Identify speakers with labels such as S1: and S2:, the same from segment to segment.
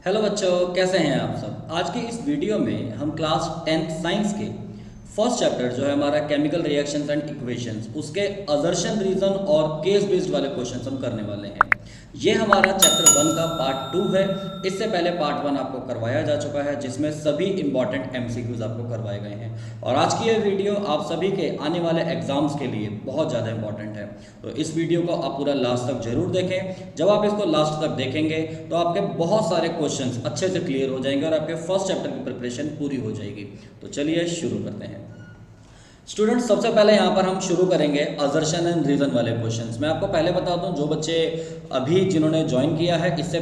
S1: Hello बच्चों, कैसे हैं आप सब। आज की इस वीडियो में हम क्लास 10th साइंस के फर्स्ट चैप्टर जो है हमारा केमिकल रिएक्शंस एंड इक्वेशंस, उसके असर्शन, रीजन और केस बेस्ड वाले क्वेश्चंस हम करने वाले हैं। ये हमारा चैप्टर 1 का पार्ट 2 है। इससे पहले पार्ट 1 आपको करवाया जा चुका है, जिसमें सभी इंपॉर्टेंट एमसीक्यूज आपको करवाए गए हैं। और आज की ये वीडियो आप सभी के आने वाले एग्जाम्स के लिए बहुत ज़्यादा इंपॉर्टेंट है, तो इस वीडियो को आप पूरा लास्ट तक जरूर देखें। जब आप इसको लास्ट तक देखेंगे तो आपके बहुत सारे क्वेश्चंस अच्छे से क्लियर हो जाएंगे और आपके फर्स्ट चैप्टर की प्रिपरेशन पूरी हो जाएगी। तो चलिए शुरू करते हैं। स्टूडेंट्स, सबसे पहले यहाँ पर हम शुरू करेंगे असर्शन एंड रीजन वाले क्वेश्चंस। मैं आपको पहले बता दूं, जो बच्चे अभी जिन्होंने ज्वाइन किया है, इससे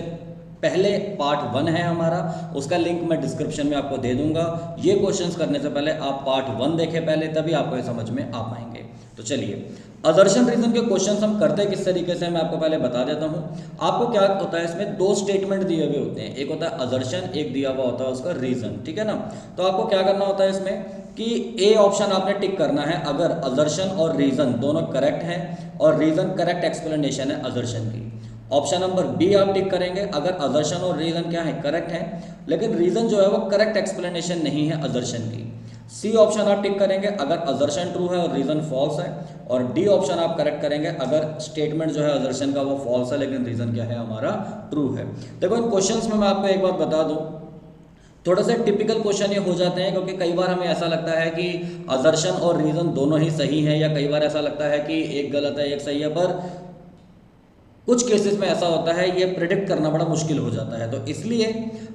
S1: पहले पार्ट 1 है हमारा, उसका लिंक मैं डिस्क्रिप्शन में आपको दे दूंगा। ये क्वेश्चंस करने से पहले आप पार्ट 1 देखें पहले, तभी आपको ये समझ में आ पाएंगे। तो चलिए, असर्शन रीजन के क्वेश्चंस हम करते किस तरीके से मैं आपको पहले बता देता हूँ। आपको क्या होता है, इसमें दो स्टेटमेंट दिए हुए होते हैं, एक होता है असर्शन, एक दिया हुआ होता है उसका रीजन, ठीक है ना। तो आपको क्या करना होता है इसमें कि ए ऑप्शन आपने टिक करना है अगर असर्शन और रीजन दोनों करेक्ट हैं और रीजन करेक्ट एक्सप्लेनेशन है असर्शन की। ऑप्शन नंबर बी आप टिक करेंगे अगर असर्शन और रीजन क्या है, करेक्ट है, लेकिन रीजन जो है वो करेक्ट एक्सप्लेनेशन नहीं है असर्शन की। सी ऑप्शन आप टिक करेंगे अगर असर्शन ट्रू है और रीजन फॉल्स है, और डी ऑप्शन आप करेक्ट करेंगे अगर स्टेटमेंट जो है असर्शन का वो फॉल्स है लेकिन रीजन क्या है हमारा ट्रू है। देखो, इन क्वेश्चंस में मैं आपको एक बात बता दूं, थोड़ा सा टिपिकल क्वेश्चन ये हो जाते हैं, क्योंकि कई बार हमें ऐसा लगता है कि असर्शन और रीजन दोनों ही सही हैं, या कई बार ऐसा लगता है कि एक गलत है एक सही है, पर कुछ केसेस में ऐसा होता है ये प्रिडिक्ट करना बड़ा मुश्किल हो जाता है। तो इसलिए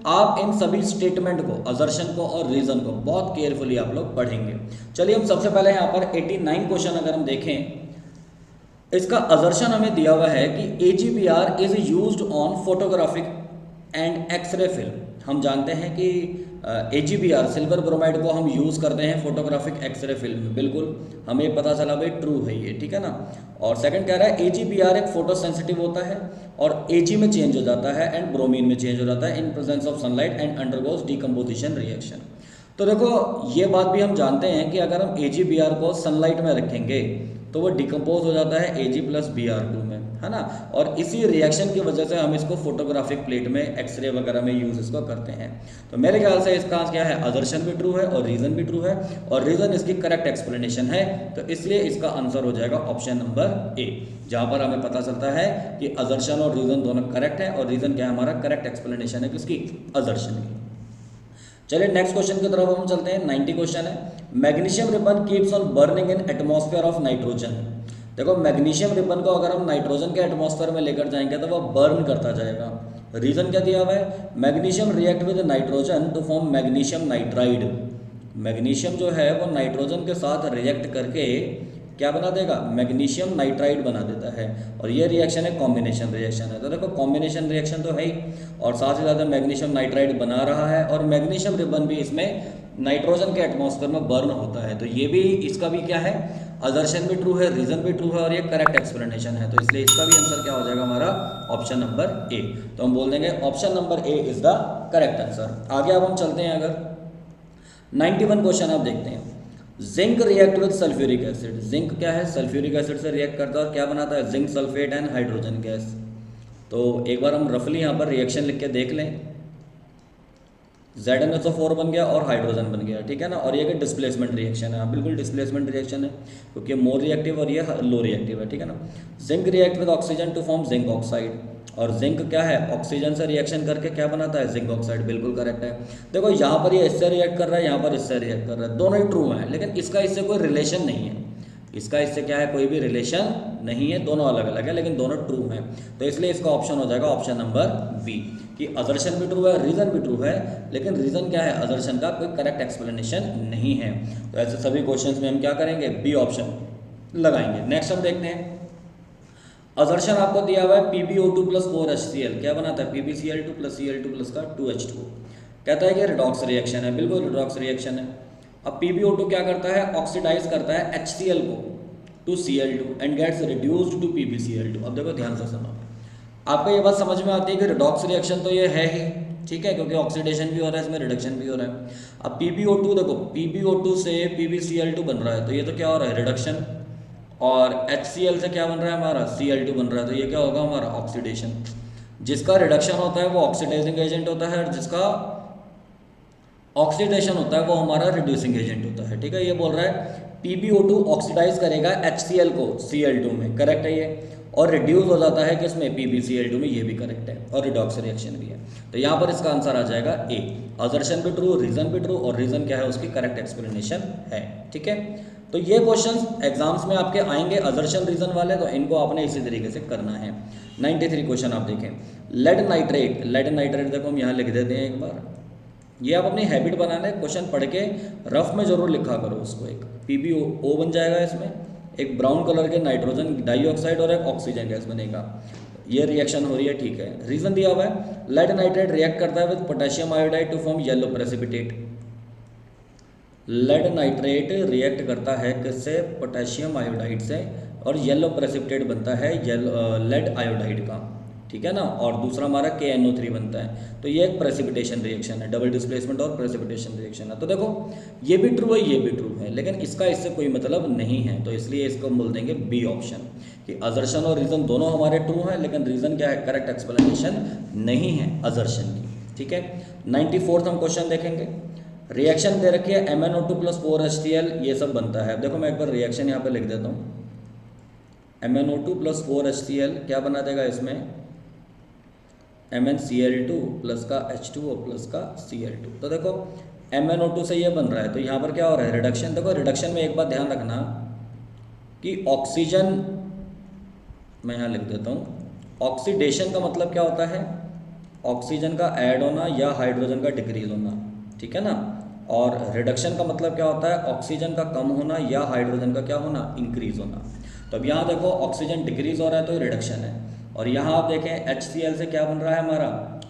S1: आप इन सभी स्टेटमेंट को, असर्शन को और रीजन को बहुत केयरफुली आप लोग पढ़ेंगे। चलिए, हम सबसे पहले यहाँ पर 89 क्वेश्चन अगर हम देखें, इसका असर्शन हमें दिया हुआ है कि AGBR is used on photographic and X ray film. हम जानते हैं कि AGBR सिल्वर ब्रोमाइड को हम यूज़ करते हैं फोटोग्राफिक एक्सरे फिल्म में, बिल्कुल हमें पता चला भाई ट्रू है ये, ठीक है ना। और सेकंड कह रहा है AGBR एक फोटो सेंसिटिव होता है और Ag में चेंज हो जाता है एंड ब्रोमीन में चेंज हो जाता है in presence of sunlight and undergoes decomposition reaction. तो देखो, ये बात भी हम जानते हैं कि अगर हम AGBR को सनलाइट में रखेंगे तो वो डिकम्पोज हो जाता है Ag + Br2 में, है ना। और इसी रिएक्शन की वजह से हम इसको फोटोग्राफिक प्लेट में, एक्सरे वगैरह में यूज़ इसको करते हैं। तो मेरे ख्याल से इसका क्या है, असर्शन भी ट्रू है और रीज़न भी ट्रू है, और रीज़न इसकी करेक्ट एक्सप्लेनेशन है। तो इसलिए इसका आंसर हो जाएगा ऑप्शन नंबर ए, जहाँ पर हमें पता चलता है कि असर्शन और रीज़न दोनों करेक्ट है, और रीज़न क्या है हमारा, करेक्ट एक्सप्लेनेशन है किसकी, असर्शन की। चलिए नेक्स्ट क्वेश्चन की तरफ हम चलते हैं। 90 क्वेश्चन है, magnesium ribbon keeps on burning in atmosphere of nitrogen. देखो, मैग्नीशियम रिबन को अगर हम नाइट्रोजन के एटमॉस्फेयर में लेकर जाएंगे तो वो बर्न करता जाएगा। रीजन क्या दिया हुआ है, magnesium react with nitrogen to form magnesium nitride. Magnesium जो है वो नाइट्रोजन के साथ रिएक्ट करके क्या बना देगा, मैग्नीशियम नाइट्राइड बना देता है, और ये रिएक्शन है कॉम्बिनेशन रिएक्शन है। तो देखो, कॉम्बिनेशन रिएक्शन तो है ही, और साथ ही साथ मैग्नीशियम नाइट्राइड बना रहा है, और मैग्नीशियम रिबन भी इसमें नाइट्रोजन के एटमॉस्फेयर में बर्न होता है। तो ये भी, इसका भी क्या है, असर्शन भी ट्रू है, रीजन भी ट्रू है, और ये करेक्ट एक्सप्लेनेशन है। तो इसलिए इसका भी आंसर क्या हो जाएगा हमारा, ऑप्शन नंबर ए। तो हम बोल देंगे option number A is the correct answer. आगे अब हम चलते हैं, अगर 91 क्वेश्चन आप देखते हैं, zinc react with sulphuric acid. Zinc क्या है, सल्फ्यूरिक एसिड से रिएक्ट करता है और क्या बनाता है, zinc sulphate and hydrogen gas. तो एक बार हम रफली यहाँ पर रिएक्शन लिख के देख लें, ZnSO4 बन गया और हाइड्रोजन बन गया, ठीक है ना। और ये कि डिस्प्लेसमेंट रिएक्शन है, बिल्कुल डिस्प्लेसमेंट रिएक्शन है, क्योंकि मोर रिएक्टिव और ये लो रिएक्टिव है, ठीक है ना। Zinc react with oxygen to form zinc oxide, और जिंक क्या है, ऑक्सीजन से रिएक्शन करके क्या बनाता है, जिंक ऑक्साइड, बिल्कुल करेक्ट है। देखो, यहाँ पर ये इससे रिएक्ट कर रहा है, यहाँ पर इससे रिएक्ट कर रहा है, दोनों ही ट्रू हैं, लेकिन इसका इससे कोई रिलेशन नहीं है, इसका इससे क्या है, कोई भी रिलेशन नहीं है, दोनों अलग अलग है, लेकिन दोनों ट्रू हैं। तो इसलिए इसका ऑप्शन हो जाएगा ऑप्शन नंबर बी, कि असर्शन भी ट्रू है, रीजन भी ट्रू है, लेकिन रीजन क्या है, असर्शन का कोई करेक्ट एक्सप्लेनेशन नहीं है। तो ऐसे सभी क्वेश्चंस में हम क्या करेंगे, बी ऑप्शन लगाएंगे। नेक्स्ट हम देखते हैं, असर्शन आपको दिया हुआ है PbO2 + 4HCl, क्या बनाता है, PbCl2 + Cl2 का 2H2। कहता है कि रिडॉक्स रिएक्शन है, बिल्कुल रिडॉक्स रिएक्शन है। अब PbO2 क्या करता है, ऑक्सीडाइज करता है HCl को to Cl2 and gets reduced to PbCl2। अब देखो ध्यान से सुनो, आपको ये बात समझ में आती है कि रिडॉक्स रिएक्शन तो ये है ही, ठीक है, क्योंकि ऑक्सीडेशन भी हो रहा है इसमें, रिडक्शन भी हो रहा है। अब PbO2 देखो, PbO2 से PbCl2 बन रहा है, तो ये तो क्या हो रहा है, रिडक्शन, और HCl से क्या बन रहा है हमारा, Cl2 बन रहा है, तो ये क्या होगा हमारा, ऑक्सीडेशन। जिसका रिडक्शन होता है वो ऑक्सीडाइजिंग एजेंट होता है, और जिसका ऑक्सीडेशन होता है वो हमारा रिड्यूसिंग एजेंट होता है। ठीक है, ये बोल रहा है PbO2 ऑक्सीडाइज करेगा HCl को Cl2 में, करेक्ट है ये, और रिड्यूस हो जाता है किसमें, PbCl2 में, ये भी करेक्ट है, और रिडॉक्स रिएक्शन भी है। तो यहाँ पर इसका आंसर आ जाएगा ए, अजर्शन भी ट्रू, रीजन भी ट्रू, और रीजन क्या है उसकी करेक्ट एक्सप्लेनेशन है। ठीक है, तो ये क्वेश्चंस एग्जाम्स में आपके आएंगे अजर्शन रीजन वाले, तो इनको आपने इसी तरीके से करना है। 93 क्वेश्चन आप देखें, लेड नाइट्रेट, लेड नाइट्रेट देखो हम यहाँ लिख देते हैं एक बार, ये आप अपनी हैबिट बनाना है, क्वेश्चन पढ़ के रफ में जरूर लिखा करो उसको। एक PbO बन जाएगा इसमें, एक ब्राउन कलर के नाइट्रोजन डाइऑक्साइड और एक ऑक्सीजन गैस बनेगा, ये रिएक्शन हो रही है। ठीक है, रीजन दिया हुआ है, लेड नाइट्रेट रिएक्ट करता है with potassium iodide to form yellow precipitate. Lead nitrate react करता है किससे, पोटेशियम आयोडाइड से, और येलो प्रेसिपिटेट बनता है लेड आयोडाइड का। ठीक है ना, और दूसरा हमारा KNO3 बनता है। तो ये एक प्रेसिपिटेशन रिएक्शन है, डबल डिस्प्लेसमेंट और प्रेसिपिटेशन रिएक्शन है। तो देखो ये भी ट्रू है, ये भी ट्रू है, लेकिन इसका इससे कोई मतलब नहीं है, तो इसलिए इसको बोल देंगे बी ऑप्शन, कि अजर्शन और रीजन दोनों हमारे ट्रू हैं, लेकिन रीजन क्या है, करेक्ट एक्सप्लेनेशन नहीं है अजर्शन की। ठीक है, 94 हम क्वेश्चन देखेंगे, रिएक्शन दे रखी है MnO2 + 4HCl, ये सब बनता है। देखो मैं एक बार रिएक्शन यहाँ पे लिख देता हूँ, MnO2 + 4HCl क्या बना देगा इसमें, MnCl2 प्लस का H2O प्लस का Cl2। तो देखो MnO2 से ये बन रहा है, तो यहाँ पर क्या हो रहा है, रिडक्शन। देखो रिडक्शन में एक बात ध्यान रखना कि ऑक्सीजन, मैं यहाँ लिख देता हूँ, ऑक्सीडेशन का मतलब क्या होता है, ऑक्सीजन का ऐड होना या हाइड्रोजन का डिक्रीज होना। ठीक है ना, और रिडक्शन का मतलब क्या होता है, ऑक्सीजन का कम होना या हाइड्रोजन का क्या होना, इंक्रीज होना। तो अब यहाँ देखो ऑक्सीजन डिक्रीज हो रहा है तो ये रिडक्शन है, और यहाँ आप देखें HCl से क्या बन रहा है हमारा,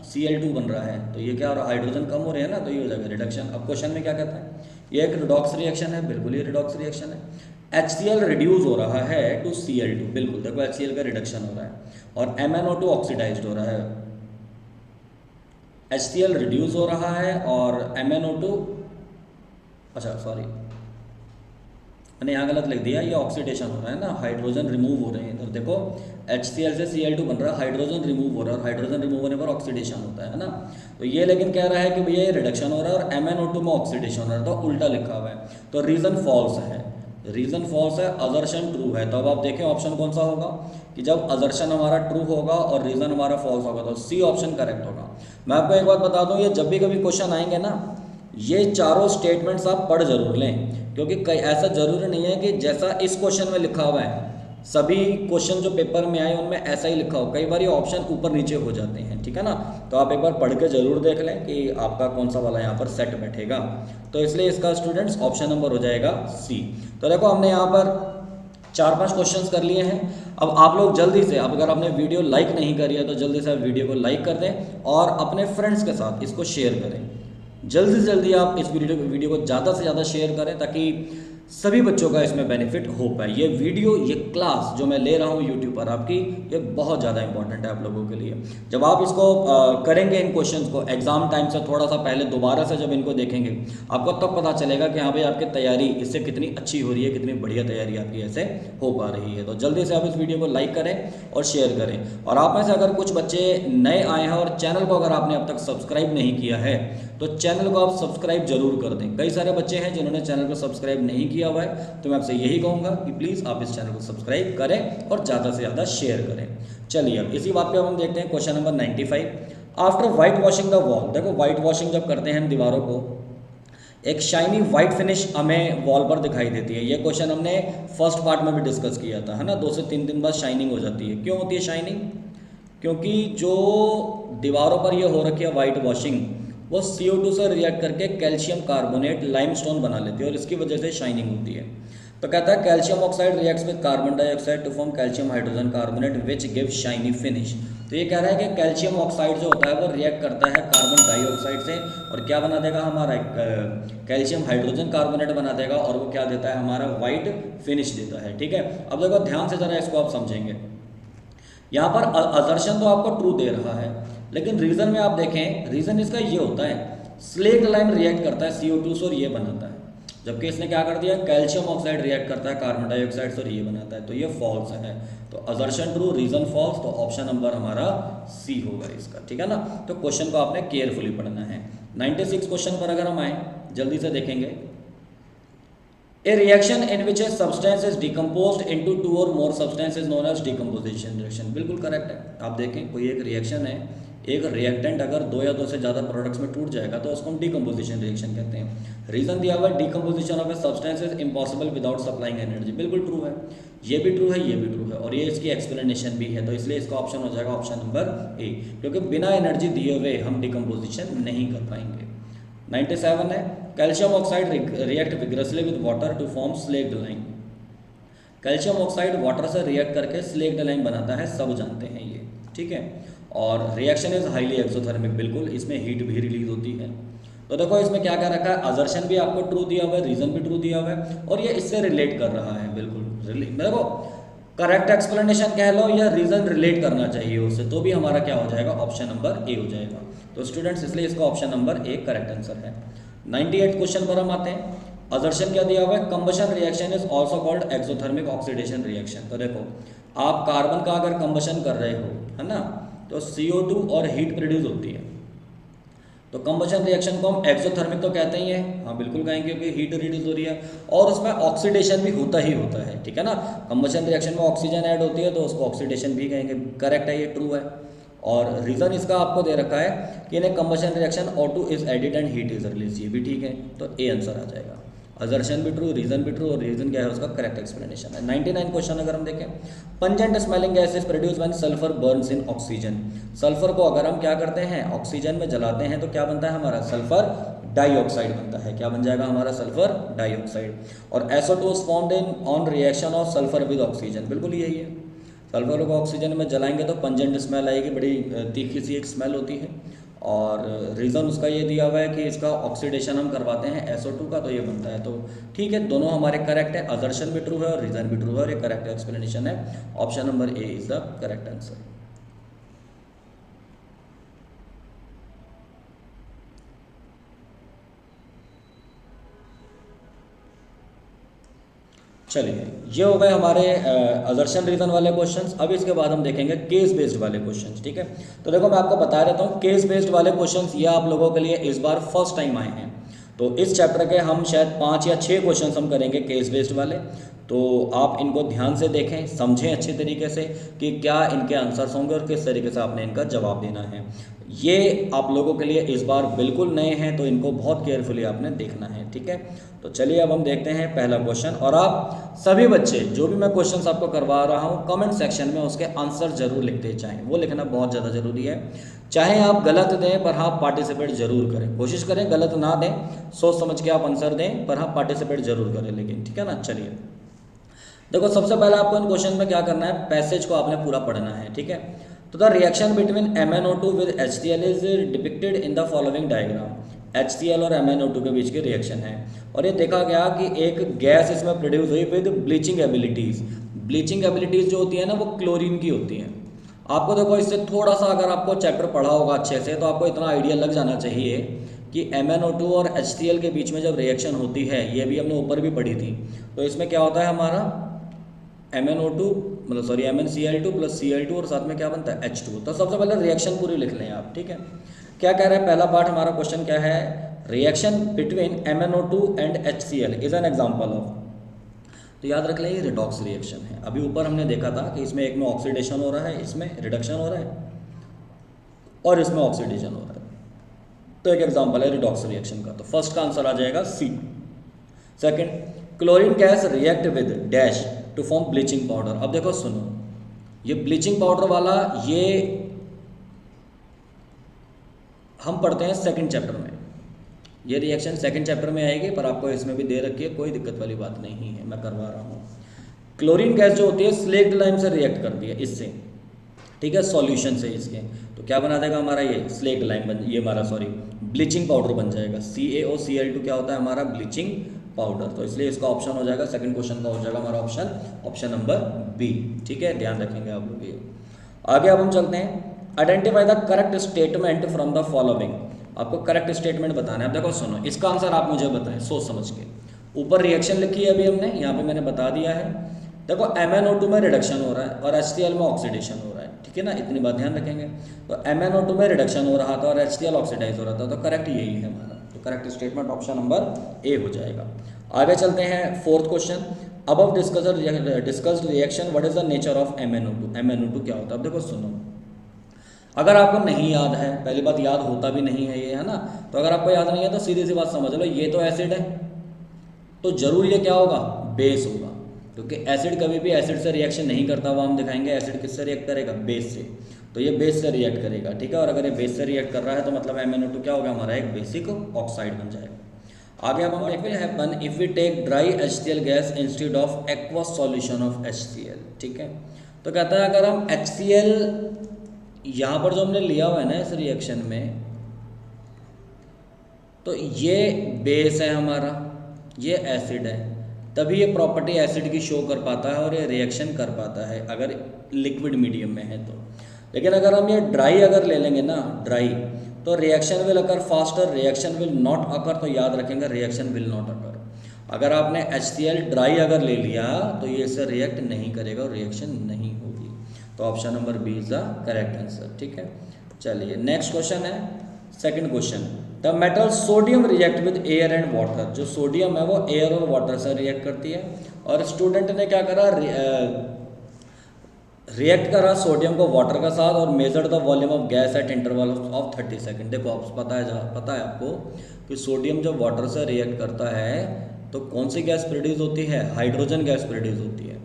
S1: Cl2 बन रहा है, तो ये क्या हो रहा है, हाइड्रोजन कम हो रहे हैं ना, तो ये हो जाएगा रिडक्शन। अब क्वेश्चन में क्या कहता है, ये एक रिडॉक्स रिएक्शन है, बिल्कुल ये रिडॉक्स रिएक्शन है। HCl रिड्यूस हो रहा है टू Cl2, बिल्कुल देखो HCl का रिडक्शन हो रहा है, और MnO2 ऑक्सीडाइज्ड हो रहा है। HCl रिड्यूस हो रहा है और MnO2, अच्छा सॉरी मैंने यहाँ गलत लिख दिया, ये ऑक्सीडेशन हो रहा है ना, हाइड्रोजन रिमूव हो रहे हैं। इधर देखो HCl से Cl2 बन रहा है, हाइड्रोजन रिमूव हो रहा है, और हाइड्रोजन रिमूव होने पर ऑक्सीडेशन होता है ना। तो ये लेकिन कह रहा है कि भैया ये रिडक्शन हो रहा है और MnO2 में ऑक्सीडेशन हो रहा है, तो उल्टा लिखा हुआ है, तो रीजन फॉल्स है, रीजन फॉल्स है, अजर्शन ट्रू है। तो अब आप देखें ऑप्शन कौन सा होगा, कि जब अजर्शन हमारा ट्रू होगा और रीजन हमारा फॉल्स होगा तो C ऑप्शन करेक्ट होगा। मैं आपको एक बात बता दूं, ये जब भी कभी क्वेश्चन आएंगे ना, ये चारों स्टेटमेंट्स आप पढ़ जरूर लें, क्योंकि कई ऐसा जरूरी नहीं है कि जैसा इस क्वेश्चन में लिखा हुआ है सभी क्वेश्चन जो पेपर में आए उनमें ऐसा ही लिखा हो, कई बार ये ऑप्शन ऊपर नीचे हो जाते हैं। ठीक है ना, तो आप एक बार पढ़ के जरूर देख लें कि आपका कौन सा वाला यहाँ पर सेट बैठेगा। तो इसलिए इसका स्टूडेंट्स ऑप्शन नंबर हो जाएगा C। तो देखो हमने यहाँ पर 4-5 क्वेश्चंस कर लिए हैं। अब आप लोग जल्दी से, अब अगर आपने वीडियो लाइक नहीं करी है तो जल्दी से वीडियो को लाइक कर दें और अपने फ्रेंड्स के साथ इसको शेयर करें। जल्दी से जल्दी आप इस वीडियो को ज़्यादा से ज़्यादा शेयर करें ताकि सभी बच्चों का इसमें बेनिफिट हो पाए। ये वीडियो, ये क्लास जो मैं ले रहा हूँ यूट्यूब पर आपकी, ये बहुत ज़्यादा इंपॉर्टेंट है आप लोगों के लिए। जब आप इसको करेंगे, इन क्वेश्चंस को एग्जाम टाइम से थोड़ा सा पहले दोबारा से जब इनको देखेंगे, आपको तब पता चलेगा कि हाँ भाई आपकी तैयारी इससे कितनी अच्छी हो रही है, कितनी बढ़िया तैयारी आपकी ऐसे हो पा रही है। तो जल्दी से आप इस वीडियो को लाइक करें और शेयर करें। और आप में से अगर कुछ बच्चे नए आए हैं और चैनल को अगर आपने अब तक सब्सक्राइब नहीं किया है तो चैनल को आप सब्सक्राइब जरूर कर दें। कई सारे बच्चे हैं जिन्होंने चैनल को सब्सक्राइब नहीं किया हुआ है, तो मैं आपसे यही कहूँगा कि प्लीज़ आप इस चैनल को सब्सक्राइब करें और ज़्यादा से ज़्यादा शेयर करें। चलिए अब इसी बात पे हम देखते हैं question number 95। After white washing the wall, देखो वाइट वॉशिंग जब करते हैं हम दीवारों को, एक शाइनी वाइट फिनिश हमें वॉल पर दिखाई देती है। ये क्वेश्चन हमने फर्स्ट पार्ट में भी डिस्कस किया था, है ना। 2 से 3 दिन बाद शाइनिंग हो जाती है। क्यों होती है शाइनिंग? क्योंकि जो दीवारों पर ये हो रखी है वाइट वॉशिंग, वो CO2 से रिएक्ट करके कैल्शियम कार्बोनेट लाइमस्टोन बना लेती है और इसकी वजह से शाइनिंग होती है। तो कहता है calcium oxide reacts with carbon dioxide to form calcium hydrogen carbonate which give shiny finish. तो ये कह रहा है कि कैल्शियम ऑक्साइड जो होता है वो रिएक्ट करता है कार्बन डाइऑक्साइड से और क्या बना देगा हमारा, कैल्शियम हाइड्रोजन कार्बोनेट बना देगा और वो क्या देता है हमारा, वाइट फिनिश देता है। ठीक है, अब देखो ध्यान से जरा इसको आप समझेंगे। यहाँ पर असर्शन तो आपको ट्रू दे रहा है, लेकिन रीजन में आप देखें, रीजन इसका ये होता है स्लेग लाइम रिएक्ट करता है CO2 से और ये बनाता है। जबकि इसने क्या कर दिया, कैल्शियम ऑक्साइड रिएक्ट करता है कार्बन डाइऑक्साइड से और ये बनाता है, तो ये फॉल्स है। तो असर्शन ट्रू, रीजन फॉल्स, तो ऑप्शन नंबर हमारा सी होगा इसका, ठीक है ना। तो क्वेश्चन को आपने केयरफुली पढ़ना है। 96 क्वेश्चन पर अगर हम आए, जल्दी से देखेंगे। A reaction in which a substance is decomposed into two or more substances is known as decomposition reaction। बिल्कुल करेक्ट है। आप देखें, कोई एक रिएक्शन है, एक रिएक्टेंट अगर दो या दो से ज़्यादा प्रोडक्ट्स में टूट जाएगा तो उसको हम डिकम्पोजिशन रिएक्शन कहते हैं। रीजन दिया हुआ, decomposition of a substance is impossible without supplying energy. बिल्कुल ट्रू है, ये भी ट्रू है, ये भी ट्रू है, और ये इसकी एक्सप्लेनेशन भी है। तो इसलिए इसका ऑप्शन हो जाएगा ऑप्शन नंबर ए, क्योंकि बिना एनर्जी दिए हुए हम डिकम्पोजिशन नहीं कर पाएंगे। 97 है, calcium oxide react vigorously with water to form slaked lime. Calcium oxide water से रिएक्ट करके स्लेक्ड लाइन बनाता है, सब जानते हैं ये, ठीक है। और रिएक्शन इज हाईली एक्सोथर्मिक, बिल्कुल इसमें हीट भी रिलीज होती है। तो देखो इसमें क्या क्या रखा है, असर्शन भी आपको ट्रू दिया हुआ है, रीजन भी ट्रू दिया हुआ है, और ये इससे रिलेट कर रहा है, बिल्कुल देखो करेक्ट एक्सप्लेनेशन कह लो या रीजन रिलेट करना चाहिए उससे, तो भी हमारा क्या हो जाएगा, ऑप्शन नंबर ए हो जाएगा। तो स्टूडेंट्स इसलिए इसका option number A correct answer है। 98 क्वेश्चन पर हम आते हैं। असर्शन क्या दिया हुआ है, combustion reaction is also called exothermic oxidation reaction. तो देखो आप कार्बन का अगर कंबशन कर रहे हो, है ना, तो CO2 और हीट प्रोड्यूस होती है, तो कंबशन रिएक्शन को हम एक्सोथर्मिक तो कहते ही हैं, हाँ बिल्कुल कहेंगे, क्योंकि हीट रिड्यूस हो रही है और उसमें ऑक्सीडेशन भी होता ही होता है, ठीक है ना। कंबशन रिएक्शन में ऑक्सीजन ऐड होती है तो उसको ऑक्सीडेशन भी कहेंगे, करेक्ट है, ये ट्रू है। और रीज़न इसका आपको दे रखा है कि in combustion reaction O2 is added and heat is release, ये भी ठीक है, तो ए आंसर आ जाएगा। असर्शन भी ट्रू, रीजन भी ट्रू, और रीजन क्या है उसका करेक्ट एक्सप्लेनेशन है। 99 क्वेश्चन अगर हम देखें, pungent smelling gas is produce when sulphur Burns in oxygen. Sulphur को अगर हम क्या करते हैं, ऑक्सीजन में जलाते हैं, तो क्या बनता है हमारा, सल्फर डाइऑक्साइड बनता है। क्या बन जाएगा हमारा, सल्फर डाइऑक्साइड। और SO2 is formed in on reaction of sulphur with oxygen, बिल्कुल यही है। सल्फर को ऑक्सीजन में जलाएंगे तो पंजेंट स्मेल आएगी, बड़ी तीखी सी एक स्मेल होती है। और रीज़न उसका ये दिया हुआ है कि इसका ऑक्सीडेशन हम करवाते हैं SO2 का, तो ये बनता है। तो ठीक है, दोनों हमारे करेक्ट है, असर्शन भी ट्रू है और रीज़न भी ट्रू है, और ये करेक्ट एक्सप्लेनेशन है। Option number A is the correct answer. चलिए, ये हो गए हमारे असर्शन रीजन वाले क्वेश्चंस। अब इसके बाद हम देखेंगे केस बेस्ड वाले क्वेश्चंस, ठीक है। तो देखो मैं आपको बता देता हूँ, केस बेस्ड वाले क्वेश्चंस ये आप लोगों के लिए इस बार फर्स्ट टाइम आए हैं। तो इस चैप्टर के हम शायद 5 या 6 क्वेश्चंस हम करेंगे केस बेस्ड वाले। तो आप इनको ध्यान से देखें, समझें अच्छे तरीके से कि क्या इनके आंसर्स होंगे और किस तरीके से आपने इनका जवाब देना है। ये आप लोगों के लिए इस बार बिल्कुल नए हैं, तो इनको बहुत केयरफुली आपने देखना है, ठीक है। तो चलिए अब हम देखते हैं पहला क्वेश्चन। और आप सभी बच्चे जो भी मैं क्वेश्चंस आपको करवा रहा हूँ, कमेंट सेक्शन में उसके आंसर जरूर लिखते जाएं, वो लिखना बहुत ज़्यादा ज़रूरी है। चाहे आप गलत दें पर हाँ पार्टिसिपेट जरूर करें, कोशिश करें गलत ना दें, सोच समझ के आप आंसर दें, पर हाँ पार्टिसिपेट जरूर करें लेकिन, ठीक है ना। चलिए देखो, सबसे पहले आपको इन क्वेश्चन में क्या करना है, पैसेज को आपने पूरा पढ़ना है, ठीक है। तो the reaction between MnO2 with HCl is depicted in the following diagram. HCl और MnO2 के बीच की रिएक्शन है, और ये देखा गया कि एक गैस इसमें प्रोड्यूस हुई with bleaching abilities. Bleaching abilities जो होती है ना, वो क्लोरीन की होती हैं। आपको देखो इससे थोड़ा सा अगर आपको चैप्टर पढ़ा होगा अच्छे से, तो आपको इतना आइडिया लग जाना चाहिए कि MnO2 और HCl के बीच में जब रिएक्शन होती है, ये भी हमने ऊपर भी पढ़ी थी, तो इसमें क्या होता है हमारा MnCl2 प्लस Cl2 और साथ में क्या बनता है H2। तो सबसे पहले रिएक्शन पूरी लिख लें आप, ठीक है। क्या कह रहा है पहला पार्ट हमारा क्वेश्चन क्या है, reaction between MnO2 and HCl is an example of. तो याद रख लें ये रिडॉक्स रिएक्शन है। अभी ऊपर हमने देखा था कि इसमें एक में ऑक्सीडेशन हो रहा है, इसमें रिडक्शन हो रहा है, और इसमें ऑक्सीडेशन हो रहा है। तो एक एग्जांपल है रिडॉक्स रिएक्शन का, तो फर्स्ट का आंसर आ जाएगा C. Second, chlorine gas react with dash to form bleaching powder. अब देखो सुनो, ये ब्लीचिंग पाउडर वाला ये हम पढ़ते हैं सेकंड चैप्टर में, ये रिएक्शन सेकंड चैप्टर में आएगी, पर आपको इसमें भी दे रखी है, कोई दिक्कत वाली बात नहीं है, मैं करवा रहा हूँ। क्लोरीन गैस जो होती है स्लेक्ड लाइम से रिएक्ट करती है इससे, ठीक है, सॉल्यूशन से इसके, तो क्या बना देगा हमारा ये स्लेक्ड लाइम ये हमारा ब्लीचिंग पाउडर बन जाएगा। CaOCl2 क्या होता है हमारा ब्लीचिंग पाउडर। तो इसलिए इसका ऑप्शन हो जाएगा, सेकंड क्वेश्चन का हो जाएगा हमारा ऑप्शन नंबर बी, ठीक है, ध्यान रखेंगे आप लोग ये। आगे अब हम चलते हैं, identify the correct statement from the following. आपको करेक्ट स्टेटमेंट बताना है। अब देखो सुनो, इसका आंसर आप मुझे बताएं सोच समझ के। ऊपर रिएक्शन लिखी है अभी हमने, यहाँ पे मैंने बता दिया है। देखो MnO2 में रिडक्शन हो रहा है और HCl में ऑक्सीडेशन हो रहा है, ठीक है ना, इतनी बात ध्यान रखेंगे। तो MnO2 में रिडक्शन हो रहा था और HCl ऑक्सीडाइज हो रहा था, तो करेक्ट यही है हमारा। तो correct statement option number A हो जाएगा। आगे चलते हैं fourth question. Above discussed reaction what is the nature of MnO2। MnO2 क्या होता है? अब देखो सुनो, अगर आपको नहीं याद है, पहली बात याद होता भी नहीं है ये, है ना, तो अगर आपको याद नहीं है तो सीधी सी बात समझ लो, ये तो एसिड है, तो जरूर ये क्या होगा? बेस होगा, क्योंकि एसिड कभी भी एसिड से रिएक्शन नहीं करता हुआ हम दिखाएंगे। एसिड किससे रिएक्ट करेगा? बेस से। तो ये बेस से रिएक्ट करेगा, ठीक है। और अगर ये बेस से रिएक्ट कर रहा है तो मतलब MnO2 क्या होगा? हमारा एक बेसिक ऑक्साइड बन जाएगा। आगे अब हम what will happen if we take dry HCl gas instead of aqueous solution of HCl, ठीक है। तो कहता है अगर हम HCl यहाँ पर जो हमने लिया हुआ है ना इस रिएक्शन में, तो ये बेस है हमारा, ये एसिड है, तभी ये प्रॉपर्टी एसिड की शो कर पाता है और ये रिएक्शन कर पाता है अगर लिक्विड मीडियम में है तो। लेकिन अगर हम ये ड्राई अगर ले लेंगे ना, ड्राई, तो reaction will occur faster, reaction will not occur. तो याद रखेंगे रिएक्शन विल नॉट अकर। अगर आपने HCl ड्राई अगर ले लिया तो ये इससे रिएक्ट नहीं करेगा और रिएक्शन नहीं होगी। तो option number B is the correct answer, ठीक है। चलिए नेक्स्ट क्वेश्चन है, second question. The metal sodium react with air and water. जो सोडियम है वो एयर और वाटर से रिएक्ट करती है, और स्टूडेंट ने क्या करा? रिएक्ट करा सोडियम को वाटर का साथ और measured the volume of gas at interval of 30 second. देखो आप पता है आपको कि सोडियम जब वाटर से रिएक्ट करता है तो कौन सी गैस प्रोड्यूस होती है? हाइड्रोजन गैस प्रोड्यूस होती है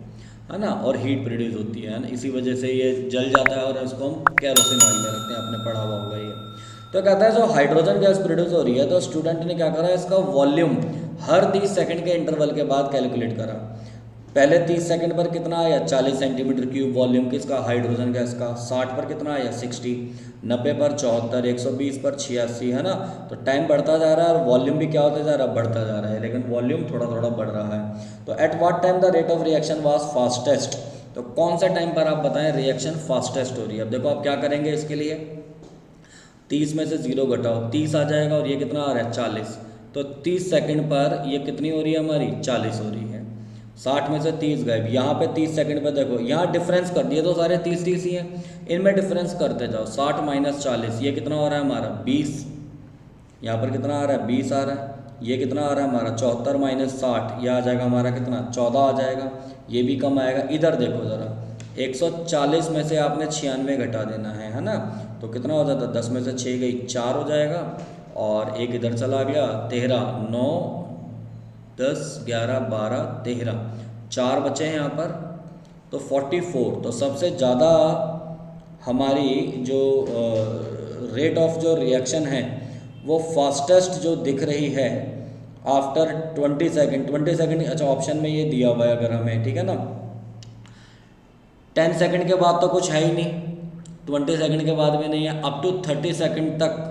S1: ना, और हीट प्रोड्यूस होती है ना, इसी वजह से ये जल जाता है और इसको हम केरोसिन ऑयल में रखते हैं, आपने पढ़ा हुआ होगा ये। तो कहता है जो हाइड्रोजन गैस प्रोड्यूस हो रही है, तो स्टूडेंट ने क्या करा? इसका वॉल्यूम हर 30 सेकंड के इंटरवल के बाद कैलकुलेट करा। पहले 30 सेकंड पर कितना आया? 40 सेंटीमीटर क्यूब वॉल्यूम किसका? हाइड्रोजन गैस का। 60 पर कितना आया? 60। 90 पर 74, 120 पर 86, है ना। तो टाइम बढ़ता जा रहा है और वॉल्यूम भी क्या होता जा रहा है? बढ़ता जा रहा है, लेकिन वॉल्यूम थोड़ा थोड़ा बढ़ रहा है। तो at what time the rate of reaction was fastest? तो कौन सा टाइम पर आप बताएं रिएक्शन फास्टेस्ट हो रही है? अब देखो आप क्या करेंगे इसके लिए, 30 में से 0 घटाओ, 30 आ जाएगा, और ये कितना आ रहा है? 40। तो 30 सेकंड पर ये कितनी हो रही है हमारी? 40 हो रही है। 60 में से 30 गए, यहाँ पे 30 सेकंड पे देखो, यहाँ डिफरेंस कर दिए तो सारे 30 ही हैं, इनमें डिफरेंस करते जाओ। 60 माइनस 40, ये कितना हो रहा है हमारा? 20। यहाँ पर कितना आ रहा है? 20 आ रहा है। ये कितना आ रहा है हमारा? 74 माइनस 60, यह आ जाएगा हमारा कितना? 14 आ जाएगा। ये भी कम आएगा। इधर देखो ज़रा, 140 में से आपने 96 घटा देना है ना, तो कितना हो जाता? 10 में से 6 गई, 4 हो जाएगा, और एक इधर चला गया 13, 9, 10, 11, 12, 13, 4 बचे हैं यहाँ पर, तो 44। तो सबसे ज़्यादा हमारी जो रेट ऑफ जो रिएक्शन है वो फास्टेस्ट जो दिख रही है आफ्टर 20 सेकेंड। 20 सेकेंड, अच्छा ऑप्शन में ये दिया हुआ है अगर हमें, ठीक है ना। 10 सेकंड के बाद तो कुछ है ही नहीं, 20 सेकंड के बाद भी नहीं है, अप टू 30 सेकंड तक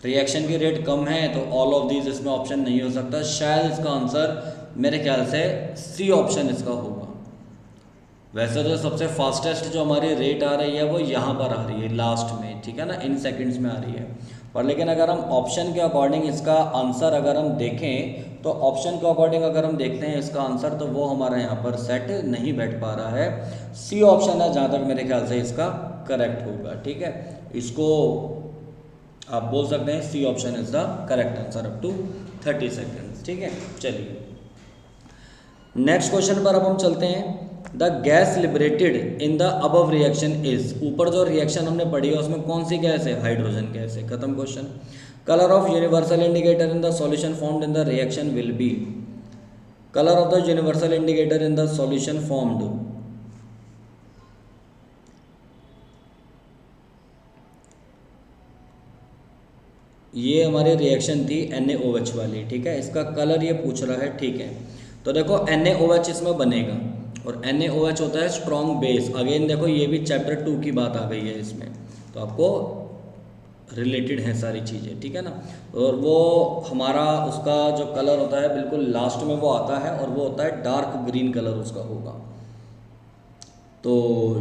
S1: रिएक्शन की रेट कम है, तो ऑल ऑफ दीज इसमें ऑप्शन नहीं हो सकता। शायद इसका आंसर मेरे ख्याल से सी ऑप्शन इसका होगा। वैसे तो सबसे फास्टेस्ट जो हमारी रेट आ रही है वो यहाँ पर आ रही है लास्ट में, ठीक है ना, इन सेकंड्स में आ रही है। पर लेकिन अगर हम ऑप्शन के अकॉर्डिंग इसका आंसर अगर हम देखें, तो ऑप्शन के अकॉर्डिंग अगर हम देखते हैं इसका आंसर, तो वो हमारे यहाँ पर सेट नहीं बैठ पा रहा है। सी ऑप्शन है जहाँ तक मेरे ख्याल से इसका करेक्ट होगा, ठीक है। इसको आप बोल सकते हैं C option is the correct answer up to 30 seconds, ठीक है। चलिए नेक्स्ट क्वेश्चन पर अब हम चलते हैं। The gas liberated in the above reaction is, ऊपर जो रिएक्शन हमने पढ़ी है उसमें कौन सी गैस है? हाइड्रोजन गैस है। खत्म question. Colour of universal indicator in the solution formed in the reaction will B, colour of the universal indicator in the solution formed, ये हमारी रिएक्शन थी NaOH वाली, ठीक है। इसका कलर ये पूछ रहा है, ठीक है। तो देखो NaOH इसमें बनेगा, और NaOH होता है स्ट्रॉन्ग बेस। अगेन देखो ये भी चैप्टर 2 की बात आ गई है इसमें, तो आपको रिलेटेड हैं सारी चीज़ें, ठीक है ना। और वो हमारा उसका जो कलर होता है बिल्कुल लास्ट में वो आता है, और वो होता है डार्क ग्रीन कलर उसका होगा। तो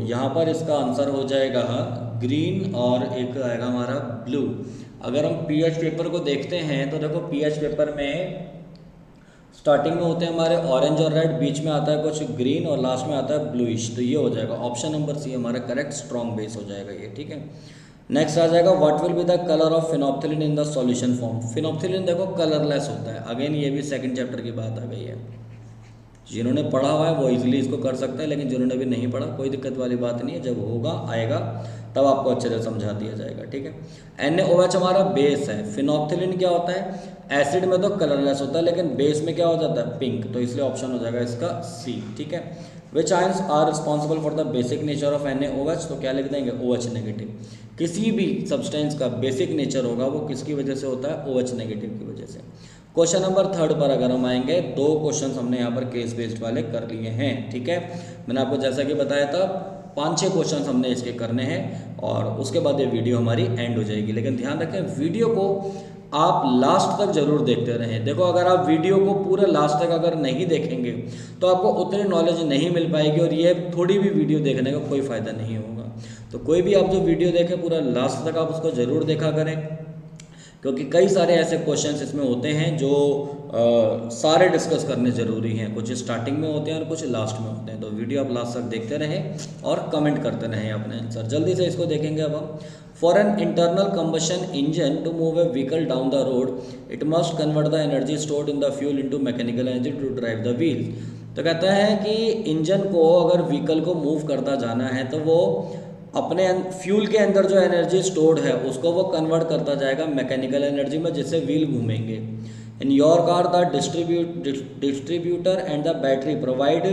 S1: यहाँ पर इसका आंसर हो जाएगा ग्रीन, और एक आएगा हमारा ब्लू। अगर हम पीएच पेपर को देखते हैं तो देखो पीएच पेपर में स्टार्टिंग में होते हैं हमारे ऑरेंज और रेड, बीच में आता है कुछ ग्रीन और लास्ट में आता है ब्लूइश। तो ये हो जाएगा ऑप्शन नंबर सी हमारा करेक्ट, स्ट्रॉन्ग बेस हो जाएगा ये, ठीक है। नेक्स्ट आ जाएगा what will be the colour of phenolphthalein in the solution form. Phenolphthalein देखो कलरलेस होता है, अगेन ये भी सेकंड चैप्टर की बात आ गई है। जिन्होंने पढ़ा हुआ है वो इजीली इसको कर सकते हैं, लेकिन जिन्होंने भी नहीं पढ़ा कोई दिक्कत वाली बात नहीं है, जब होगा आएगा तब आपको अच्छे से समझा दिया जाएगा, ठीक है। NaOH हमारा बेस है। फिनोप्थिलिन क्या होता है, एसिड में तो कलरलेस होता है लेकिन बेस में क्या हो जाता है, पिंक, तो इसलिए ऑप्शन हो जाएगा इसका सी, ठीक है। Which ions are responsible for the basic nature of NaOH, तो क्या लिख देंगे OH नेगेटिव। किसी भी सब्सटेंस का बेसिक नेचर होगा वो किसकी वजह से होता है, OH नेगेटिव की वजह से। क्वेश्चन नंबर 3 पर अगर हम आएंगे, 2 क्वेश्चन हमने यहाँ पर केस बेस्ड वाले कर लिए हैं, ठीक है। मैंने आपको जैसा कि बताया था 5-6 क्वेश्चन हमने इसके करने हैं और उसके बाद ये वीडियो हमारी एंड हो जाएगी। लेकिन ध्यान रखें वीडियो को आप लास्ट तक जरूर देखते रहें। देखो अगर आप वीडियो को पूरे लास्ट तक अगर नहीं देखेंगे तो आपको उतनी नॉलेज नहीं मिल पाएगी और ये थोड़ी भी वीडियो देखने का कोई फ़ायदा नहीं होगा। तो कोई भी आप जो वीडियो देखें पूरा लास्ट तक आप उसको ज़रूर देखा करें, क्योंकि कई सारे ऐसे क्वेश्चंस इसमें होते हैं जो सारे डिस्कस करने ज़रूरी हैं। कुछ स्टार्टिंग में होते हैं और कुछ लास्ट में होते हैं। तो वीडियो आप लास्ट तक देखते रहें और कमेंट करते रहें अपने आंसर। जल्दी से इसको देखेंगे अब हम। For an internal combustion engine to move a vehicle down the road, it must convert the energy stored in the fuel into mechanical energy to drive the wheel. तो कहता है कि इंजन को अगर व्हीकल को मूव करता जाना है तो वो अपने फ्यूल के अंदर जो एनर्जी स्टोर्ड है उसको वो कन्वर्ट करता जाएगा मैकेनिकल एनर्जी में, जिससे व्हील घूमेंगे। In your car the distributor and the battery provide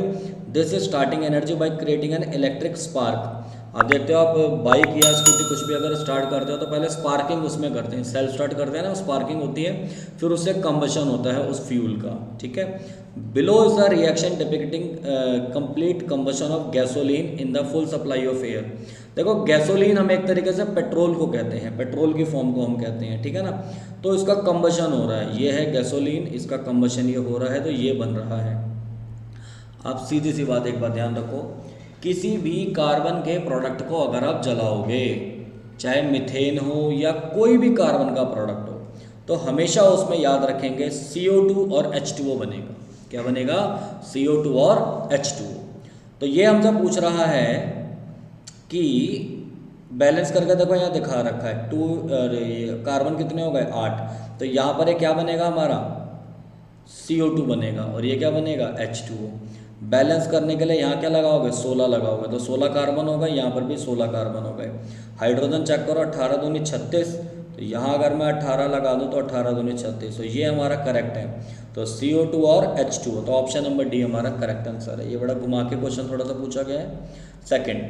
S1: this starting energy by creating an electric spark. अब देखते हो आप बाइक या स्कूटी कुछ भी अगर स्टार्ट करते हो तो पहले स्पार्किंग उसमें करते हैं, सेल्फ स्टार्ट करते हैं ना, स्पार्किंग होती है, फिर उससे कंबशन होता है उस फ्यूल का, ठीक है। Below is the reaction depicting complete combustion of gasoline in the full supply of air. देखो गैसोलीन हम एक तरीके से पेट्रोल को कहते हैं, पेट्रोल की फॉर्म को हम कहते हैं, ठीक है ना। तो इसका कंबशन हो रहा है, ये है गैसोलीन, इसका कंबशन ये हो रहा है तो ये बन रहा है। आप सीधी सी बात एक बात ध्यान रखो, किसी भी कार्बन के प्रोडक्ट को अगर आप जलाओगे, चाहे मीथेन हो या कोई भी कार्बन का प्रोडक्ट हो, तो हमेशा उसमें याद रखेंगे CO2 और H2O बनेगा। क्या बनेगा, CO2 और H2O। तो ये हमसे पूछ रहा है कि बैलेंस करके देखो, यहाँ दिखा रखा है 2 कार्बन कितने हो गए 8, तो यहाँ पर ये क्या बनेगा हमारा CO2 बनेगा और ये क्या बनेगा H2O। बैलेंस करने के लिए यहाँ क्या लगाओगे 16 लगाओगे, तो 16 कार्बन हो गए, यहाँ पर भी 16 कार्बन हो गए। हाइड्रोजन चेक करो 18 दूनी 36, तो यहाँ अगर मैं 18 लगा दूँ तो 18 दूनी 36, तो ये हमारा करेक्ट है। तो CO2 और H2O, तो ऑप्शन नंबर डी हमारा करेक्ट आंसर है। ये बड़ा घुमा के क्वेश्चन थोड़ा सा पूछा गया है। Second,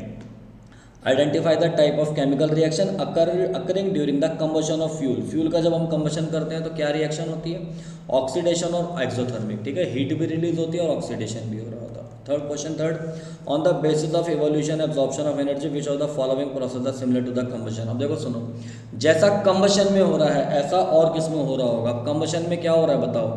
S1: identify the type of chemical reaction occurring during the combustion of fuel. Fuel का जब हम कंबशन करते हैं तो क्या रिएक्शन होती है, ऑक्सीडेशन और एक्सोथर्मिक, ठीक है। हीट भी रिलीज होती है और ऑक्सीडेशन भी हो रहा होता है। Third question, third, on the basis of evolution absorption of energy which of the following process are similar to the combustion. अब देखो सुनो, जैसा कंबशन में हो रहा है ऐसा और किस में हो रहा होगा। कंबशन में क्या हो रहा है बताओ,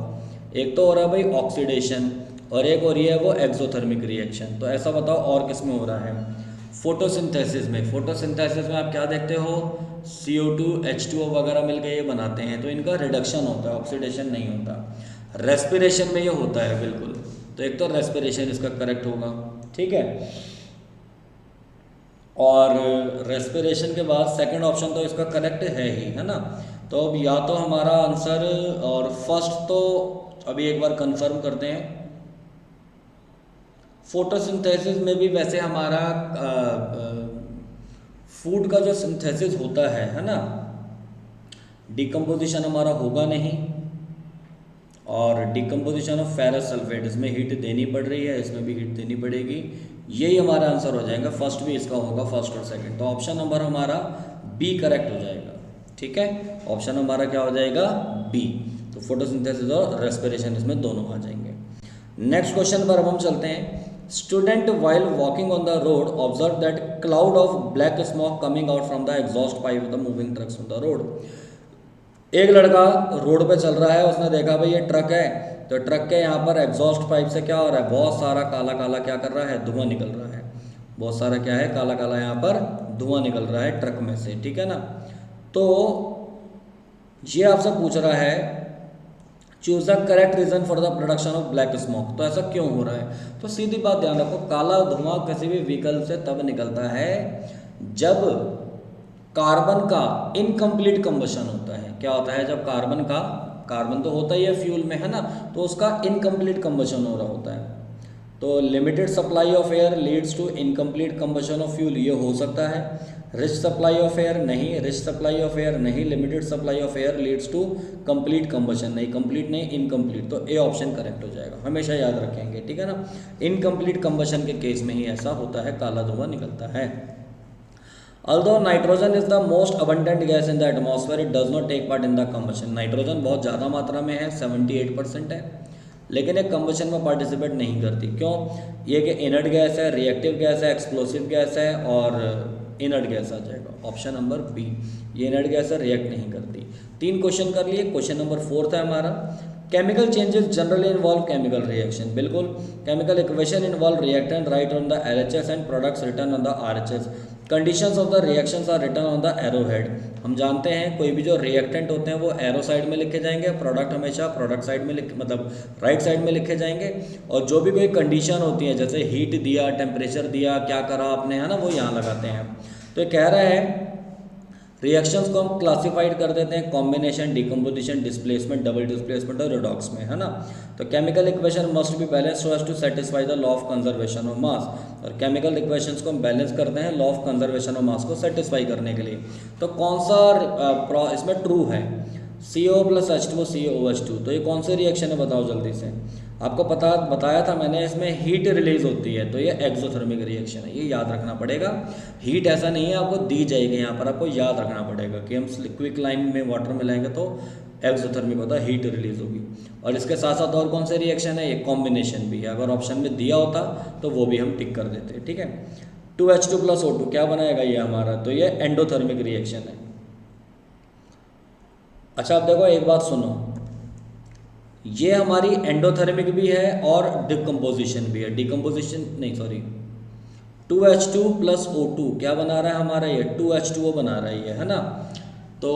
S1: एक तो हो रहा है भाई ऑक्सीडेशन और एक हो रही है वो एक्सोथर्मिक रिएक्शन। तो ऐसा बताओ और किस में हो रहा है, फोटोसिंथेसिस में। फोटोसिंथेसिस में आप क्या देखते हो, CO2 H2O वगैरह मिलकर ये बनाते हैं, तो इनका रिडक्शन होता है, ऑक्सीडेशन नहीं होता। रेस्पिरेशन में ये होता है बिल्कुल, तो एक तो रेस्पिरेशन इसका करेक्ट होगा, ठीक है। और रेस्पिरेशन के बाद सेकंड ऑप्शन तो इसका करेक्ट है ही, है ना। तो अब या तो हमारा आंसर, और फर्स्ट तो अभी एक बार कंफर्म करते हैं। फोटोसिंथेसिस में भी वैसे हमारा फूड का जो सिंथेसिस होता है ना, डिकम्पोजिशन हमारा होगा नहीं, और डिकम्पोजिशन ऑफ फेरस सल्फेट, इसमें हीट देनी पड़ रही है, इसमें भी हीट देनी पड़ेगी। यही हमारा आंसर हो जाएगा, फर्स्ट भी इसका होगा, फर्स्ट और सेकंड। तो ऑप्शन नंबर हमारा बी करेक्ट हो जाएगा, ठीक है। ऑप्शन हमारा क्या हो जाएगा, बी। तो फोटोसिंथेसिस और रेस्पिरेशन इसमें दोनों आ जाएंगे। नेक्स्ट क्वेश्चन पर अब हम चलते हैं। Student while walking on the road observed that cloud of black smoke coming out from the exhaust pipe of the moving trucks on the road। एक लड़का रोड पे चल रहा है, उसने देखा भाई ये ट्रक है, तो ट्रक के यहाँ पर एग्जॉस्ट पाइप से क्या हो रहा है, बहुत सारा काला काला क्या कर रहा है, धुआं निकल रहा है। बहुत सारा क्या है, काला काला यहाँ पर धुआं निकल रहा है ट्रक में से, ठीक है ना। तो ये आपसे पूछ रहा है choose the correct reason for the production of black smoke. तो ऐसा क्यों हो रहा है? तो सीधी बात ध्यान रखो, काला धुआं किसी भी व्हीकल से तब निकलता है जब कार्बन का इनकम्प्लीट कंबशन होता है। क्या होता है? जब कार्बन तो होता ही है फ्यूल में, है ना, तो उसका इनकम्प्लीट कंबशन हो रहा होता है। तो limited supply of air leads to incomplete combustion of fuel, ये हो सकता है। रिच सप्लाई ऑफ एयर नहीं, रिच सप्लाई ऑफ एयर नहीं, limited supply of air leads to complete combustion नहीं, कंप्लीट नहीं, इनकम्प्लीट। तो ए ऑप्शन करेक्ट हो जाएगा, हमेशा याद रखेंगे, ठीक है ना। इनकम्प्लीट कंबशन के केस में ही ऐसा होता है, काला धुआं निकलता है। Although nitrogen is the most abundant gas in the atmosphere, it does not take part in the combustion. Nitrogen बहुत ज़्यादा मात्रा में है, 78% है, लेकिन एक कंबशन में पार्टिसिपेट नहीं करती। क्यों? ये कि इनर्ट गैस है, रिएक्टिव गैस है, एक्सप्लोसिव गैस है और इनर्ट गैस आ जाएगा, ऑप्शन नंबर बी। ये इनर्ट गैस है, रिएक्ट नहीं करती। 3 क्वेश्चन कर लिए। क्वेश्चन नंबर 4 है हमारा, chemical changes generally involve chemical reaction. बिल्कुल, chemical equation involve reactant write on the LHS and products written on the RHS। Conditions of the reactions are written on the arrow head. हम जानते हैं कोई भी जो reactant होते हैं वो एरो साइड में लिखे जाएंगे, प्रोडक्ट हमेशा प्रोडक्ट साइड में मतलब राइट साइड में लिखे जाएंगे। और जो भी कोई कंडीशन होती है, जैसे हीट दिया, टेम्परेचर दिया, क्या करा आपने, है ना, वो यहाँ लगाते हैं। तो ये कह रहा है रिएक्शंस को हम क्लासिफाइड कर देते हैं combination, decomposition, displacement, double displacement और रिडॉक्स में, है ना। तो chemical equation must be balance so as to satisfy the law of conservation of mass. और केमिकल इक्वेशंस को हम बैलेंस करते हैं law of conservation of mass को सेटिस्फाई करने के लिए। तो कौन सा इसमें ट्रू है? CO + H2O COOH2। तो ये कौन सी रिएक्शन है बताओ जल्दी से। आपको बताया था मैंने, इसमें हीट रिलीज होती है, तो ये एक्सोथर्मिक रिएक्शन है, ये याद रखना पड़ेगा। हीट ऐसा नहीं है आपको दी जाएगी, यहाँ पर आपको याद रखना पड़ेगा कि हम क्विक लाइन में वाटर मिलाएंगे तो एक्सोथर्मिक होता है, हीट रिलीज होगी। और इसके साथ साथ और कौन से रिएक्शन है? ये कॉम्बिनेशन भी है, अगर ऑप्शन में दिया होता तो वो भी हम टिक कर देते, ठीक है। 2H2 + O2 क्या बनाएगा ये हमारा? तो ये एंडोथर्मिक रिएक्शन है। अच्छा, अब देखो एक बात सुनो, ये हमारी एंडोथर्मिक भी है और डिकम्पोजिशन भी है। डिकम्पोजिशन नहीं, सॉरी, 2H2 + O2 क्या बना रहा है हमारा? ये 2H2O बना रहा है, ये, है ना। तो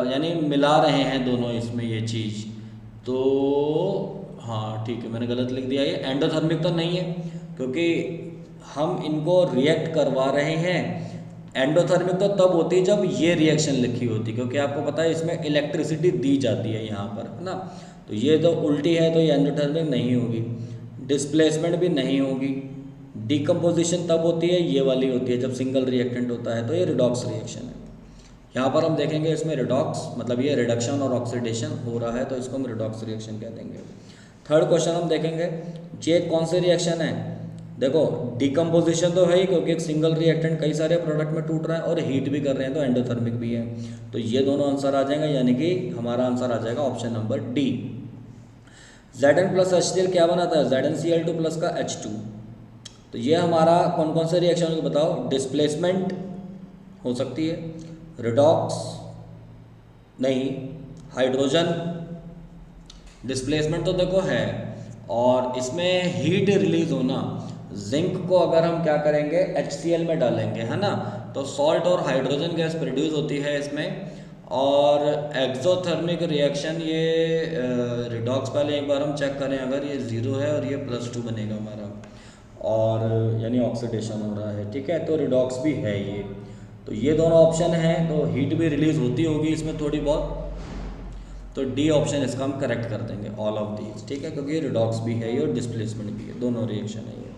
S1: यानी मिला रहे हैं दोनों इसमें ये चीज़। तो हाँ ठीक है, मैंने गलत लिख दिया, ये एंडोथर्मिक तो नहीं है क्योंकि हम इनको रिएक्ट करवा रहे हैं। एंडोथर्मिक तो तब होती है जब ये रिएक्शन लिखी होती, क्योंकि आपको पता है इसमें इलेक्ट्रिसिटी दी जाती है यहाँ पर, है ना। तो ये तो उल्टी है, तो ये एंडोथर्मिक नहीं होगी। डिस्प्लेसमेंट भी नहीं होगी। डिकम्पोजिशन तब होती है, ये वाली होती है जब सिंगल रिएक्टेंट होता है, तो ये रिडॉक्स रिएक्शन है। यहाँ पर हम देखेंगे इसमें रिडॉक्स मतलब ये रिडक्शन और ऑक्सीडेशन हो रहा है, तो इसको हम रिडॉक्स रिएक्शन कह देंगे। 3rd क्वेश्चन हम देखेंगे, ये कौन से रिएक्शन है? देखो डिकम्पोजिशन तो है ही, क्योंकि एक सिंगल रिएक्टेंट कई सारे प्रोडक्ट में टूट रहा है, और हीट भी कर रहे हैं तो एंडोथर्मिक भी है। तो ये दोनों आंसर आ जाएंगे, यानी कि हमारा आंसर आ जाएगा option number D. Zn + HCl क्या बनाता है? ZnCl2 का H2। तो ये हमारा कौन कौन से रिएक्शन होंगे बताओ? डिस्प्लेसमेंट हो सकती है, रिडॉक्स नहीं, हाइड्रोजन डिस्प्लेसमेंट तो देखो है, और इसमें हीट रिलीज होना। जिंक को अगर हम क्या करेंगे HCl में डालेंगे, है ना, तो सॉल्ट और हाइड्रोजन गैस प्रोड्यूस होती है इसमें। और एक्सोथर्मिक रिएक्शन ये रिडॉक्स, पहले एक बार हम चेक करें, अगर ये 0 है और ये +2 बनेगा हमारा, और यानी ऑक्सीडेशन हो रहा है, ठीक है, तो रिडॉक्स भी है ये। तो ये दोनों ऑप्शन हैं, तो हीट भी रिलीज होती होगी इसमें थोड़ी बहुत, तो डी ऑप्शन इसका हम करेक्ट कर देंगे, ऑल ऑफ दीज, ठीक है, क्योंकि रिडॉक्स भी है ये और डिस्प्लेसमेंट भी है, दोनों रिएक्शन है ये।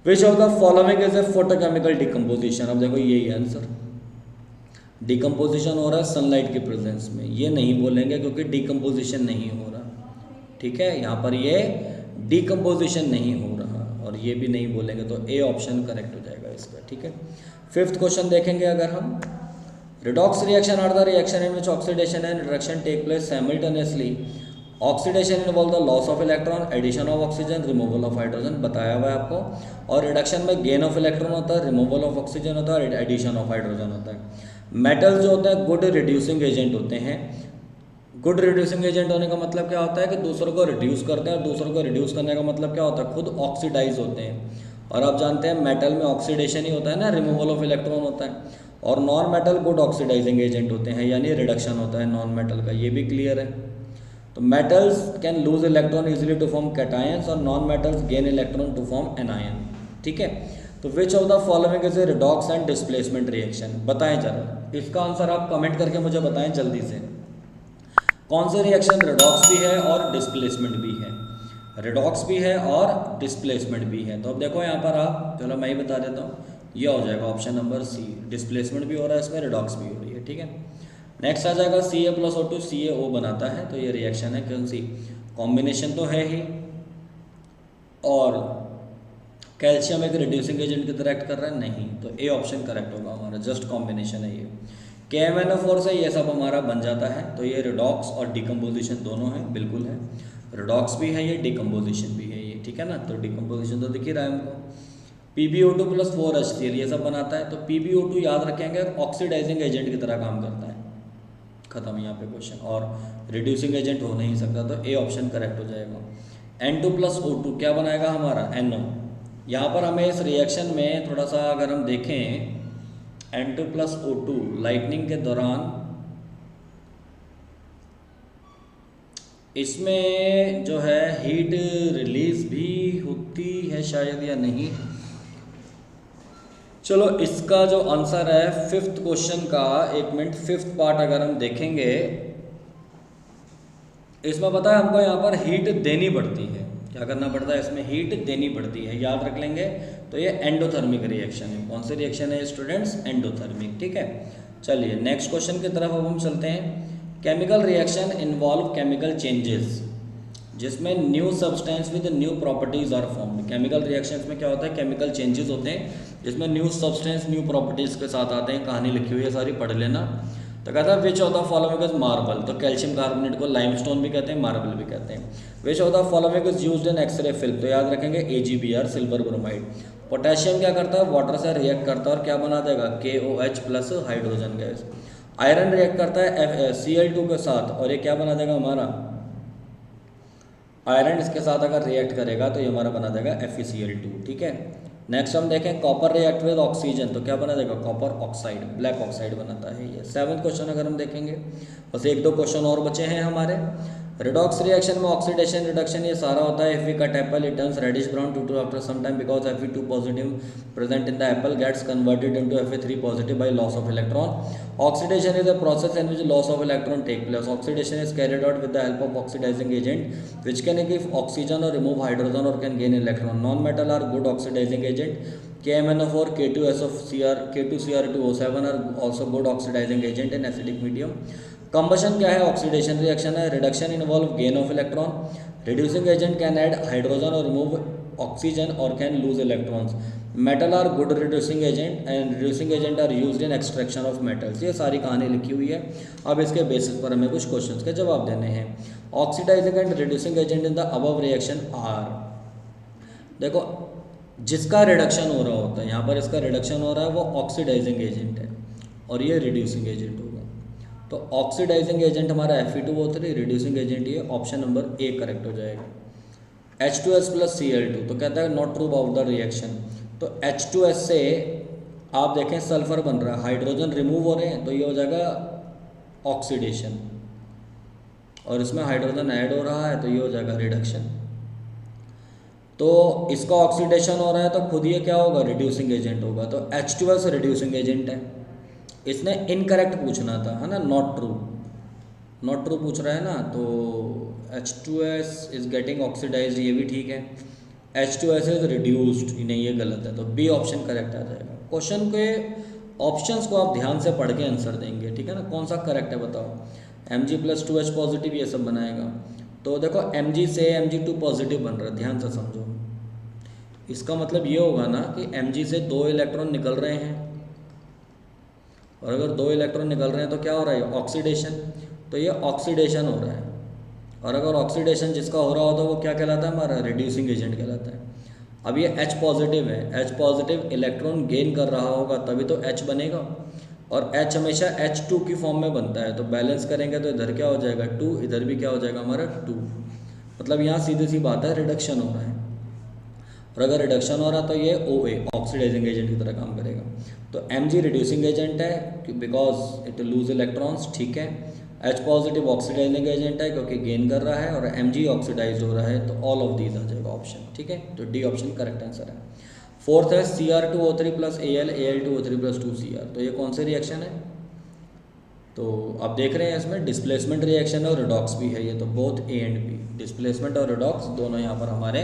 S1: विच of the following is A photochemical decomposition? अब देखो यही आंसर, डिकम्पोजिशन हो रहा है सनलाइट के प्रेजेंस में, ये नहीं बोलेंगे क्योंकि डिकम्पोजिशन नहीं हो रहा, ठीक है, यहाँ पर ये डिकम्पोजिशन नहीं हो रहा, और ये भी नहीं बोलेंगे, तो ए ऑप्शन करेक्ट हो जाएगा इसका, ठीक है। 5th क्वेश्चन देखेंगे अगर हम, redox reaction are the reaction in which oxidation and reduction take place simultaneously. Oxidation involve the loss of electron, addition of oxygen, removal of hydrogen, बताया हुआ है आपको। और रिडक्शन में गेन ऑफ इलेक्ट्रॉन होता है, रिमूवल ऑफ ऑक्सीजन होता है, एडिशन ऑफ हाइड्रोजन होता है। मेटल्स जो होते हैं गुड रिड्यूसिंग एजेंट होते हैं। गुड रिड्यूसिंग एजेंट होने का मतलब क्या होता है कि दूसरों को रिड्यूस करते हैं, और दूसरों को रिड्यूस करने का मतलब क्या होता है, खुद ऑक्सीडाइज होते हैं। और आप जानते हैं मेटल में ऑक्सीडेशन ही होता है ना, रिमूवल ऑफ इलेक्ट्रॉन होता है। और non metal good oxidizing agent होते हैं, यानी रिडक्शन होता है नॉन मेटल का, ये भी क्लियर है। तो metals can lose electron easily to form cations और non metals gain electron to form anion. ठीक है, तो which of the following is a redox and displacement reaction, बताएं जरा, इसका आंसर आप कमेंट करके मुझे बताएं जल्दी से। कौन सा रिएक्शन रिडॉक्स भी है और डिस्प्लेसमेंट भी है, रिडॉक्स भी है और डिस्प्लेसमेंट भी है। तो अब देखो यहाँ पर आप, चलो मैं ही बता देता हूँ, ये हो जाएगा ऑप्शन नंबर सी, डिस्प्लेसमेंट भी हो रहा है इसमें, रिडॉक्स भी हो रही है। ठीक है, नेक्स्ट आ जाएगा Ca+O2 CaO बनाता है, तो ये रिएक्शन है कौन सी, कॉम्बिनेशन तो है ही, और कैल्शियम एक रिड्यूसिंग एजेंट की तरह एक्ट कर रहा है, नहीं, तो ए ऑप्शन करेक्ट होगा हमारा, जस्ट कॉम्बिनेशन है ये। KMnO4 से ये सब हमारा बन जाता है, तो ये रिडॉक्स और डिकम्पोजिशन दोनों है, बिल्कुल है, रिडॉक्स भी है ये, डिकम्पोजिशन भी है ये। ठीक है ना, तो डिकम्पोजिशन तो दिख ही रहा है हमको। PbO2 + 4HCl ये सब बनाता है, तो PbO2 याद रखेंगे ऑक्सीडाइजिंग एजेंट की तरह काम करता है, खत्म यहाँ पे क्वेश्चन, और रिड्यूसिंग एजेंट हो नहीं सकता, तो ए ऑप्शन करेक्ट हो जाएगा। N2+O2 क्या बनाएगा हमारा, NO। यहाँ पर हमें इस रिएक्शन में थोड़ा सा अगर हम देखें, N2+O2 लाइटनिंग के दौरान इसमें जो है हीट रिलीज भी होती है शायद या नहीं, चलो इसका जो आंसर है फिफ्थ क्वेश्चन का, एक मिनट, फिफ्थ पार्ट अगर हम देखेंगे, इसमें पता है हमको यहाँ पर हीट देनी पड़ती है, क्या करना पड़ता है इसमें, हीट देनी पड़ती है, याद रख लेंगे। तो ये एंडोथर्मिक रिएक्शन है, कौन सी रिएक्शन है स्टूडेंट्स, एंडोथर्मिक। ठीक है, चलिए नेक्स्ट क्वेश्चन की तरफ अब हम चलते हैं। Chemical reaction involve chemical changes जिसमें new substance with new properties are formed. Chemical reactions में क्या होता है, केमिकल चेंजेस होते हैं जिसमें न्यू सब्सटेंस न्यू प्रॉपर्टीज के साथ आते हैं, कहानी लिखी हुई है सारी, पढ़ लेना। तो कहता है which of the following is marble, तो कैल्शियम कार्बोनेट को लाइमस्टोन भी कहते हैं, मार्बल भी कहते हैं। Which of the following is used in X-ray film, तो याद रखेंगे AgBr, सिल्वर ब्रोमाइड। पोटेशियम क्या करता है, वाटर से रिएक्ट करता है और क्या बना देगा, KOH+ hydrogen gas. Iron react करता है Cl2 के साथ और ये क्या बना देगा हमारा, आयरन इसके साथ अगर रिएक्ट करेगा तो ये हमारा बना देगा FeCl2। ठीक है, नेक्स्ट हम देखें कॉपर रिएक्ट विद ऑक्सीजन, तो क्या बना देगा, कॉपर ऑक्साइड, ब्लैक ऑक्साइड बनाता है ये। सेवंथ क्वेश्चन अगर हम देखेंगे, बस एक दो क्वेश्चन और बचे हैं हमारे। रिडॉक्स रिएक्शन में ऑक्सीडेशन रिडक्शन ये सारा होता है। If we cut apple it turns reddish brown too after some time because Fe2+ present in the apple gets converted into Fe3+ by loss of electron. Oxidation is a process in which loss of electron take place. Oxidation is carried out with the help of oxidizing agent which can give oxygen और remove hydrogen और can gain electron. Non metal are good oxidizing agent. KMnO4, K2SO4, are also good oxidizing agent in acidic medium. Combustion क्या है, oxidation reaction है। Reduction involve gain of electron. Reducing agent can add hydrogen और remove oxygen और can lose electrons. Metal are good reducing agent and reducing agent are used in extraction of metals. ये सारी कहानी लिखी हुई है, अब इसके बेसिस पर हमें कुछ क्वेश्चंस के जवाब देने हैं। Oxidizing and reducing agent in the above reaction are, देखो जिसका रिडक्शन हो रहा होता है, यहाँ पर इसका रिडक्शन हो रहा है, वो ऑक्सीडाइजिंग एजेंट है और ये रिड्यूसिंग एजेंट होगा। तो ऑक्सीडाइजिंग एजेंट हमारा Fe2O3, रिड्यूसिंग एजेंट ये ऑप्शन नंबर ए करेक्ट हो जाएगा। H2S+ Cl2, तो कहता है not true about the reaction. तो H2S से आप देखें सल्फर बन रहा है, हाइड्रोजन रिमूव हो रहे हैं, तो ये हो जाएगा ऑक्सीडेशन, और इसमें हाइड्रोजन ऐड हो रहा है तो ये हो जाएगा रिडक्शन। तो इसका ऑक्सीडेशन हो रहा है तो खुद ये क्या होगा, रिड्यूसिंग एजेंट होगा। तो H2S रिड्यूसिंग एजेंट है। इसने इनकरेक्ट पूछना था, है ना, नॉट ट्रू, नॉट ट्रू पूछ रहा है ना, तो H2S इज गेटिंग ऑक्सीडाइज्ड, ये भी ठीक है। H2S इज रिड्यूस्ड, नहीं ये गलत है, तो बी ऑप्शन करेक्ट आ जाएगा। क्वेश्चन के ऑप्शंस को आप ध्यान से पढ़ के आंसर देंगे, ठीक है ना, कौन सा करेक्ट है बताओ। Mg+2H पॉजिटिव ये सब बनाएगा, तो देखो Mg से Mg2 पॉजिटिव बन रहा है, ध्यान से समझो। इसका मतलब ये होगा ना कि Mg से 2 इलेक्ट्रॉन निकल रहे हैं, और अगर 2 इलेक्ट्रॉन निकल रहे हैं तो क्या हो रहा है, ऑक्सीडेशन, तो ये ऑक्सीडेशन हो रहा है। और अगर ऑक्सीडेशन जिसका हो रहा होता है वो क्या कहलाता है, हमारा रिड्यूसिंग एजेंट कहलाता है। अब ये H पॉजिटिव है, H पॉजिटिव इलेक्ट्रॉन गेन कर रहा होगा तभी तो H बनेगा, और H हमेशा H2 की फॉर्म में बनता है, तो बैलेंस करेंगे तो इधर क्या हो जाएगा 2, इधर भी क्या हो जाएगा हमारा 2। मतलब यहाँ सीधी सी बात है, रिडक्शन हो रहा है, और अगर रिडक्शन हो रहा तो ये OA ऑक्सीडाइजिंग एजेंट की तरह काम करेगा। तो Mg रिड्यूसिंग एजेंट है बिकॉज इट लूज इलेक्ट्रॉन्स, ठीक है। H पॉजिटिव ऑक्सीडाइजिंग एजेंट है क्योंकि गेन कर रहा है, और Mg ऑक्सीडाइज हो रहा है, तो ऑल ऑफ दीज आ जाएगा ऑप्शन, ठीक है। तो डी ऑप्शन करेक्ट आंसर है। फोर्थ है Cr2O3 plus Al, Al2O3 plus 2Cr। तो ये कौन सी रिएक्शन है? तो आप देख रहे हैं इसमें डिस्प्लेसमेंट रिएक्शन और रिडॉक्स भी है, ये तो both A and B, displacement और रिडॉक्स दोनों यहाँ पर हमारे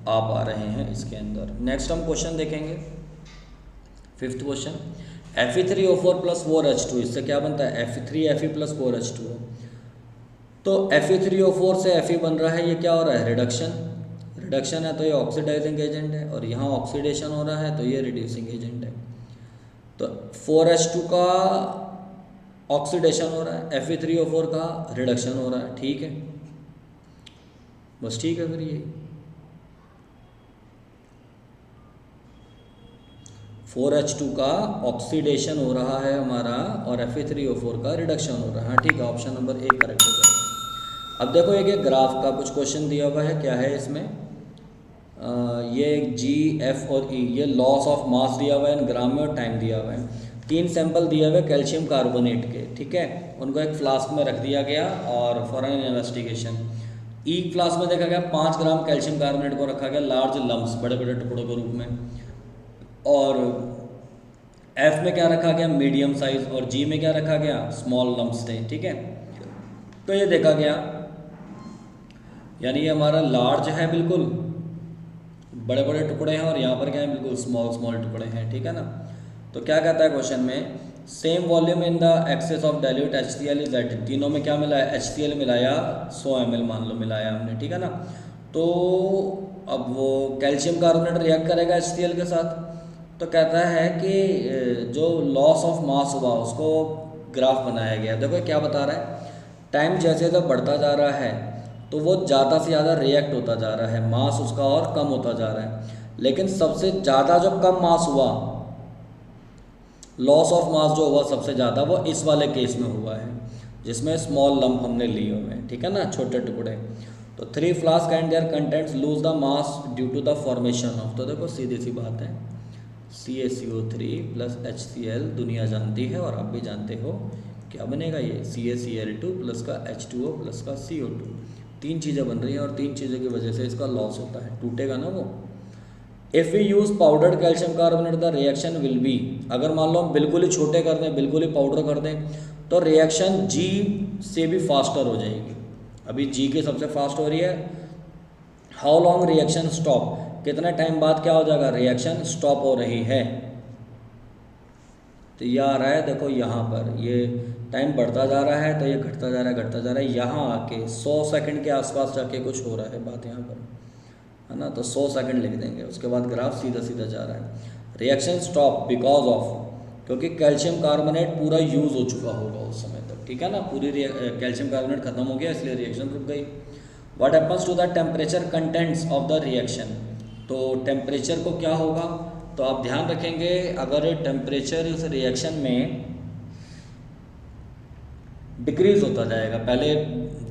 S1: आप आ रहे हैं इसके अंदर। नेक्स्ट हम क्वेश्चन देखेंगे, fifth question, Fe3O4 plus 4H2, इससे क्या बनता है? Fe3Fe plus 4H2। तो Fe3O4 से Fe बन रहा है, ये क्या हो रहा है? रिडक्शन है, तो ये ऑक्सीडाइजिंग एजेंट है, और यहाँ ऑक्सीडेशन हो रहा है, तो ये रिड्यूसिंग एजेंट है। तो 4H2 का ऑक्सीडेशन हो रहा है, Fe3O4 का रिडक्शन हो रहा है, ठीक है, बस ठीक है। फिर ये 4H2 का ऑक्सीडेशन हो रहा है हमारा, और Fe3O4 का रिडक्शन हो रहा है, ठीक है, ऑप्शन नंबर ए करेक्ट हो जाएगा। अब देखो एक ग्राफ का कुछ क्वेश्चन दिया हुआ है, क्या है इसमें? ये G, F और E, ये लॉस ऑफ मास दिया हुआ है ग्राम में, और टाइम दिया हुआ है। 3 सैंपल दिए हुए कैल्शियम कार्बोनेट के, ठीक है, उनको एक फ्लास्क में रख दिया गया और for an investigation. E flask में देखा गया 5 ग्राम कैल्शियम कार्बोनेट को रखा गया लार्ज लम्स, बड़े बड़े टुकड़ों के रूप में, और एफ में क्या रखा गया? मीडियम साइज, और जी में क्या रखा गया? स्मॉल लम्स थे, ठीक है। तो ये देखा गया, यानी ये हमारा लार्ज है, बिल्कुल बड़े बड़े टुकड़े हैं, और यहाँ पर क्या है? बिल्कुल स्मॉल स्मॉल टुकड़े हैं, ठीक है ना। तो क्या कहता है क्वेश्चन में? Same volume in the excess of dilute HCl is at, तीनों में क्या मिला है? HCl मिलाया 100 ml मान लो मिलाया हमने, ठीक है ना। तो अब वो कैल्शियम कार्बोनेट रिएक्ट करेगा HCl के साथ, तो कहता है कि जो लॉस ऑफ मास हुआ उसको ग्राफ बनाया गया। देखो क्या बता रहा है, टाइम जैसे जैसे बढ़ता जा रहा है तो वो ज़्यादा से ज़्यादा रिएक्ट होता जा रहा है, मास उसका और कम होता जा रहा है। लेकिन सबसे ज़्यादा जो कम मास हुआ, लॉस ऑफ मास जो हुआ सबसे ज़्यादा, वो इस वाले केस में हुआ है जिसमें स्मॉल लम्प हमने लिए हुए हैं, ठीक है ना, छोटे टुकड़े। तो 3 flask and their contents lose the mass due to the formation of, तो देखो सीधी सी बात है, CaCO3 प्लस HCl दुनिया जानती है और आप भी जानते हो, क्या बनेगा ये? CaCl2 प्लस का H2O प्लस का CO2, 3 चीज़ें बन रही हैं, और 3 चीज़ों की वजह से इसका लॉस होता है, टूटेगा ना वो। If we use powdered calcium carbonate the reaction will be, अगर मान लो हम बिल्कुल ही छोटे कर दें, बिल्कुल ही पाउडर कर दें, तो रिएक्शन G से भी फास्टर हो जाएगी। अभी G की सबसे फास्ट हो रही है। हाउ लॉन्ग रिएक्शन स्टॉप, कितना टाइम बाद क्या हो जाएगा? रिएक्शन स्टॉप हो रही है। तो यह आ रहा है, देखो यहाँ पर ये टाइम बढ़ता जा रहा है, तो ये घटता जा रहा है, घटता जा रहा है, यहाँ आके 100 सेकंड के आसपास जाके कुछ हो रहा है बात यहाँ पर, है ना। तो 100 सेकंड लिख देंगे, उसके बाद ग्राफ सीधा सीधा जा रहा है। रिएक्शन स्टॉप बिकॉज ऑफ, क्योंकि कैल्शियम कार्बोनेट पूरा यूज़ हो चुका होगा उस समय तक, ठीक है ना, पूरी कैल्शियम कार्बोनेट खत्म हो गया, इसलिए रिएक्शन रुक गई। What happens to the temperature contents of the reaction, तो टेम्परेचर को क्या होगा? तो आप ध्यान रखेंगे, अगर टेम्परेचर इस रिएक्शन में डिक्रीज होता जाएगा, पहले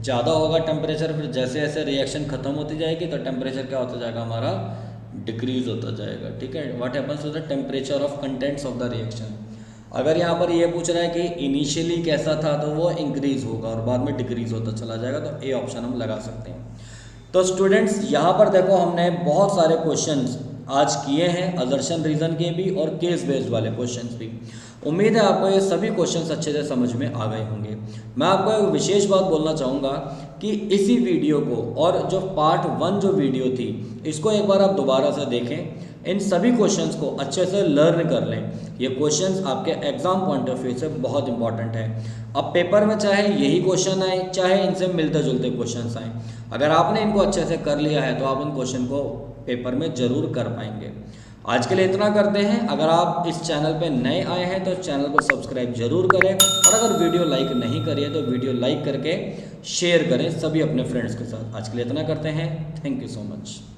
S1: ज़्यादा होगा टेम्परेचर, फिर जैसे जैसे रिएक्शन खत्म होती जाएगी तो टेम्परेचर क्या होता जाएगा? हमारा डिक्रीज होता जाएगा, ठीक है। What happens to the temperature of contents of the reaction, अगर यहाँ पर ये पूछ रहा है कि इनिशियली कैसा था, तो वो इंक्रीज होगा और बाद में डिक्रीज होता चला जाएगा, तो ए ऑप्शन हम लगा सकते हैं। तो स्टूडेंट्स यहाँ पर देखो हमने बहुत सारे क्वेश्चंस आज किए हैं, असर्शन रीजन के भी और केस बेस्ड वाले क्वेश्चंस भी। उम्मीद है आपको ये सभी क्वेश्चंस अच्छे से समझ में आ गए होंगे। मैं आपको एक विशेष बात बोलना चाहूँगा कि इसी वीडियो को और जो पार्ट 1 जो वीडियो थी, इसको एक बार आप दोबारा से देखें, इन सभी क्वेश्चंस को अच्छे से लर्न कर लें। ये क्वेश्चंस आपके एग्जाम पॉइंट ऑफ व्यू से बहुत इंपॉर्टेंट है। अब पेपर में चाहे यही क्वेश्चन आए, चाहे इनसे मिलते जुलते क्वेश्चंस आए, अगर आपने इनको अच्छे से कर लिया है तो आप इन क्वेश्चन को पेपर में ज़रूर कर पाएंगे। आज के लिए इतना करते हैं। अगर आप इस चैनल पे नए आए हैं तो चैनल को सब्सक्राइब जरूर करें, और अगर वीडियो लाइक नहीं करी है तो वीडियो लाइक करके शेयर करें सभी अपने फ्रेंड्स के साथ। आज के लिए इतना करते हैं। Thank you so much.